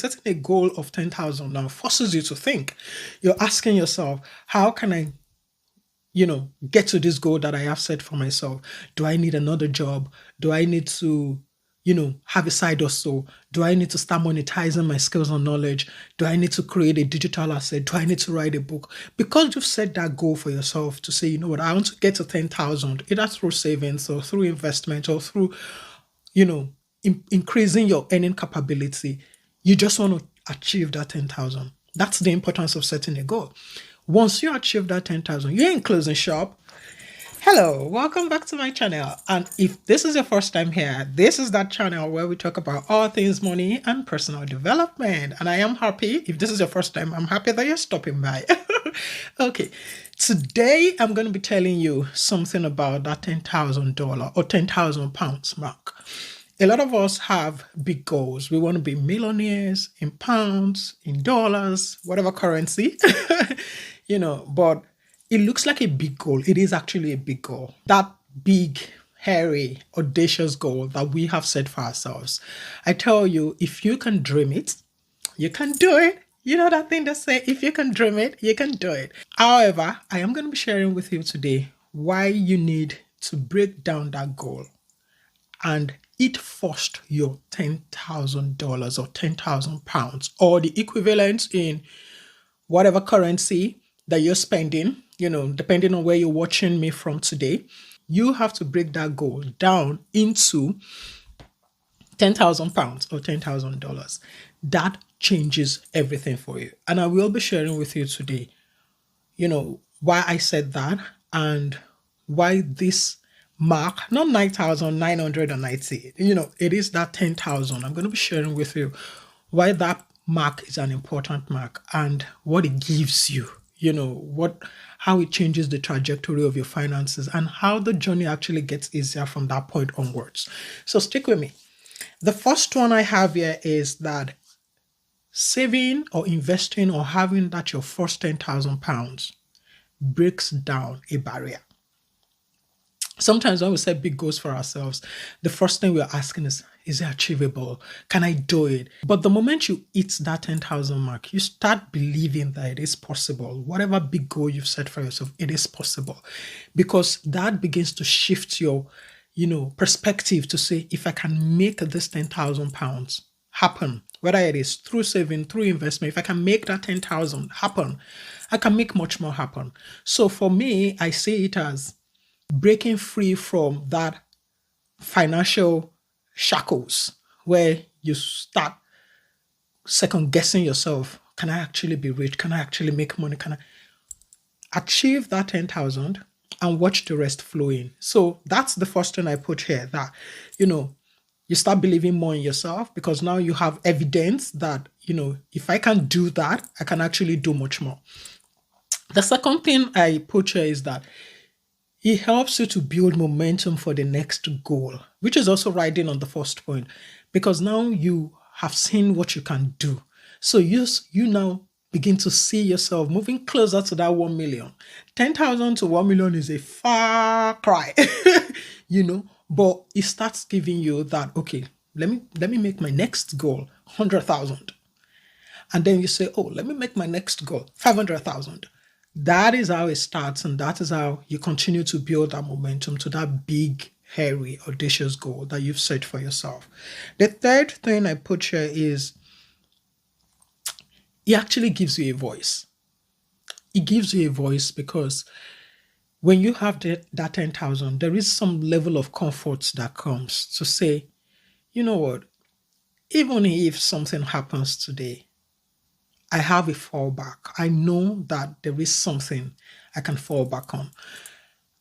setting a goal of 10,000 now forces you to think. You're asking yourself, how can I, get to this goal that I have set for myself? Do I need another job? Do I need to, have a side hustle? Do I need to start monetizing my skills and knowledge? Do I need to create a digital asset? Do I need to write a book? Because you've set that goal for yourself to say, you know what, I want to get to 10,000, either through savings or through investment or through, increasing your earning capability. You just want to achieve that 10,000. That's the importance of setting a goal. Once you achieve that 10,000, you're in closing shop. Hello, welcome back to my channel. And if this is your first time here, this is that channel where we talk about all things money and personal development. And I am happy, if this is your first time, I'm happy that you're stopping by. Okay, today I'm going to be telling you something about that $10,000 or £10,000 mark. A lot of us have big goals. We want to be millionaires in pounds, in dollars, whatever currency, but it looks like a big goal. It is actually a big goal. That big, hairy, audacious goal that we have set for ourselves. I tell you, if you can dream it, you can do it. You know that thing they say, if you can dream it, you can do it. However, I am going to be sharing with you today why you need to break down that goal and it first your $10,000 or £10,000 or the equivalent in whatever currency that you're spending, depending on where you're watching me from today. You have to break that goal down into £10,000 or $10,000. That changes everything for you. And I will be sharing with you today, why I said that and why this mark, not 9,990, it is that 10,000. I'm going to be sharing with you why that mark is an important mark and what it gives you, how it changes the trajectory of your finances and how the journey actually gets easier from that point onwards. So stick with me. The first one I have here is that saving or investing or having that your first £10,000 breaks down a barrier. Sometimes when we set big goals for ourselves, the first thing we're asking is it achievable? Can I do it? But the moment you hit that 10,000 mark, you start believing that it is possible. Whatever big goal you've set for yourself, it is possible. Because that begins to shift your, perspective to say, if I can make this £10,000 happen, whether it is through saving, through investment, if I can make that 10,000 happen, I can make much more happen. So for me, I see it as breaking free from that financial shackles where you start second guessing yourself. Can I actually be rich? Can I actually make money? Can I achieve that 10,000 and watch the rest flow in? So that's the first thing I put here, that, you start believing more in yourself because now you have evidence that, if I can do that, I can actually do much more. The second thing I put here is that it helps you to build momentum for the next goal, which is also riding on the first point, because now you have seen what you can do. So you now begin to see yourself moving closer to that 1 million. 10,000 to 1 million is a far cry, but it starts giving you that, okay, let me make my next goal 100,000. And then you say, oh, let me make my next goal 500,000. That is how it starts, and that is how you continue to build that momentum to that big, hairy, audacious goal that you've set for yourself. The third thing I put here is it actually gives you a voice. It gives you a voice because when you have that 10,000, there is some level of comfort that comes to say, you know what, even if something happens today, I have a fallback. I know that there is something I can fall back on.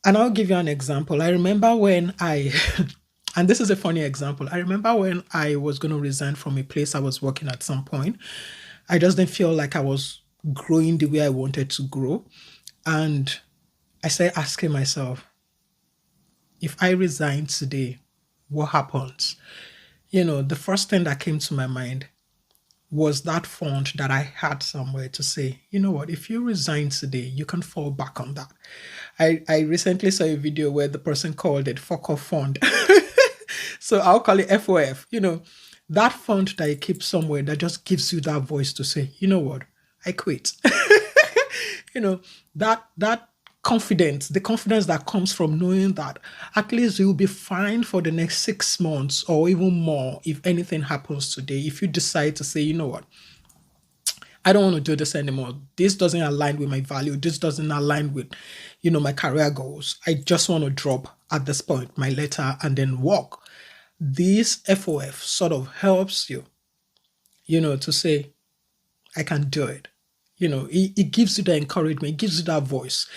And I'll give you an example. I remember when and this is a funny example. I remember when I was going to resign from a place I was working at some point. I just didn't feel like I was growing the way I wanted to grow. And I started asking myself, if I resign today, what happens? The first thing that came to my mind was that fund that I had somewhere to say, you know what, if you resign today, you can fall back on that. I recently saw a video where the person called it fuck off fund. So I'll call it FOF. that fund that you keep somewhere that just gives you that voice to say, you know what, I quit. You know, that confidence, the confidence that comes from knowing that at least you'll be fine for the next 6 months or even more if anything happens today. If you decide to say, you know what, I don't want to do this anymore. This doesn't align with my value. This doesn't align with, my career goals. I just want to drop at this point my letter and then walk. This FOF sort of helps you, to say, I can do it. It gives you the encouragement, it gives you that voice.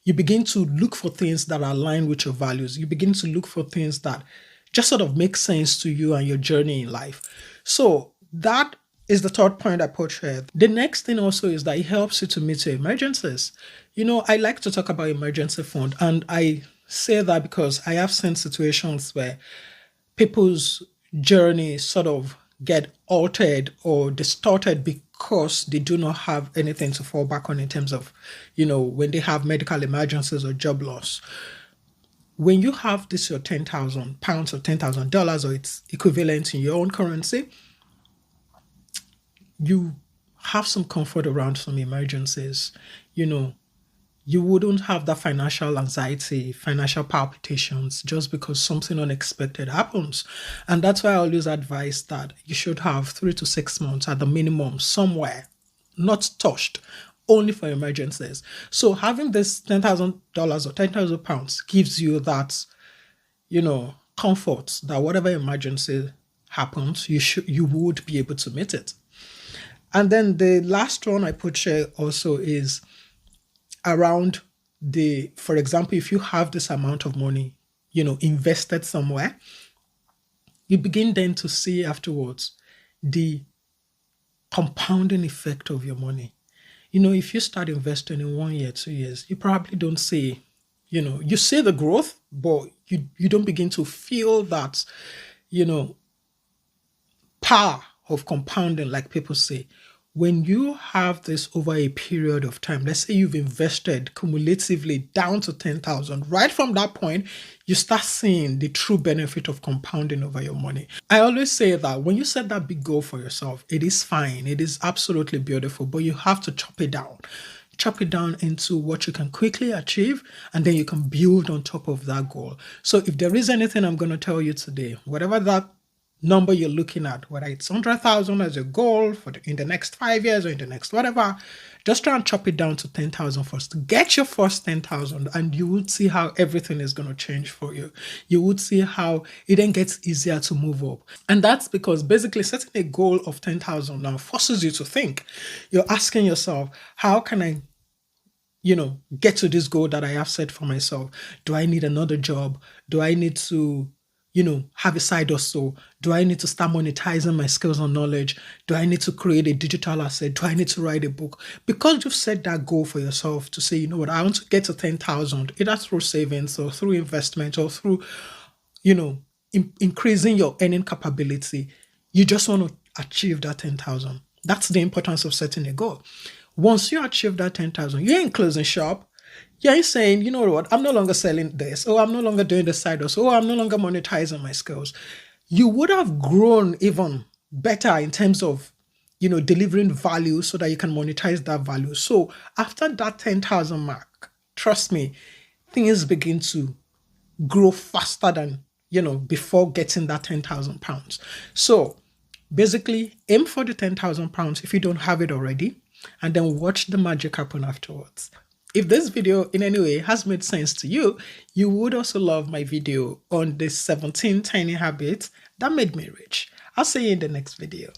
You begin to look for things that align with your values. You begin to look for things that just sort of make sense to you and your journey in life. So that is the third point I put here. The next thing also is that it helps you to meet your emergencies. I like to talk about emergency fund, and I say that because I have seen situations where people's journey sort of get altered or distorted because they do not have anything to fall back on in terms of, when they have medical emergencies or job loss. When you have this, your £10,000 or $10,000 or its equivalent in your own currency, you have some comfort around some emergencies. You wouldn't have that financial anxiety, financial palpitations just because something unexpected happens. And that's why I always advise that you should have 3 to 6 months at the minimum somewhere, not touched, only for emergencies. So having this $10,000 or £10,000 gives you that, comfort that whatever emergency happens, you would be able to meet it. And then the last one I put here also is around for example, if you have this amount of money, invested somewhere, you begin then to see afterwards the compounding effect of your money. If you start investing in 1 year, 2 years, you probably don't see, you see the growth, but you don't begin to feel that, power of compounding, like people say. When you have this over a period of time, let's say you've invested cumulatively down to 10,000, right from that point, you start seeing the true benefit of compounding over your money. I always say that when you set that big goal for yourself, it is fine. It is absolutely beautiful, but you have to chop it down. Chop it down into what you can quickly achieve, and then you can build on top of that goal. So if there is anything I'm going to tell you today, whatever that number you're looking at, whether it's 100,000 as a goal in the next 5 years or in the next whatever, just try and chop it down to 10,000 first. Get your first 10,000 and you would see how everything is going to change for you. You would see how it then gets easier to move up. And that's because basically setting a goal of 10,000 now forces you to think. You're asking yourself, how can I get to this goal that I have set for myself? Do I need another job? Do I need to have a side hustle? Do I need to start monetizing my skills and knowledge? Do I need to create a digital asset? Do I need to write a book? Because you've set that goal for yourself to say, you know what, I want to get to 10,000, either through savings or through investment or through, increasing your earning capability. You just want to achieve that 10,000. That's the importance of setting a goal. Once you achieve that 10,000, you ain't closing shop. You ain't saying, you know what, I'm no longer selling this, or I'm no longer doing the side hustle, or I'm no longer monetizing my skills. You would have grown even better in terms of, delivering value so that you can monetize that value. So after that 10,000 mark, trust me, things begin to grow faster than, before getting that £10,000. So basically aim for the £10,000 if you don't have it already, and then watch the magic happen afterwards. If this video in any way has made sense to you, you would also love my video on the 17 tiny habits that made me rich. I'll see you in the next video.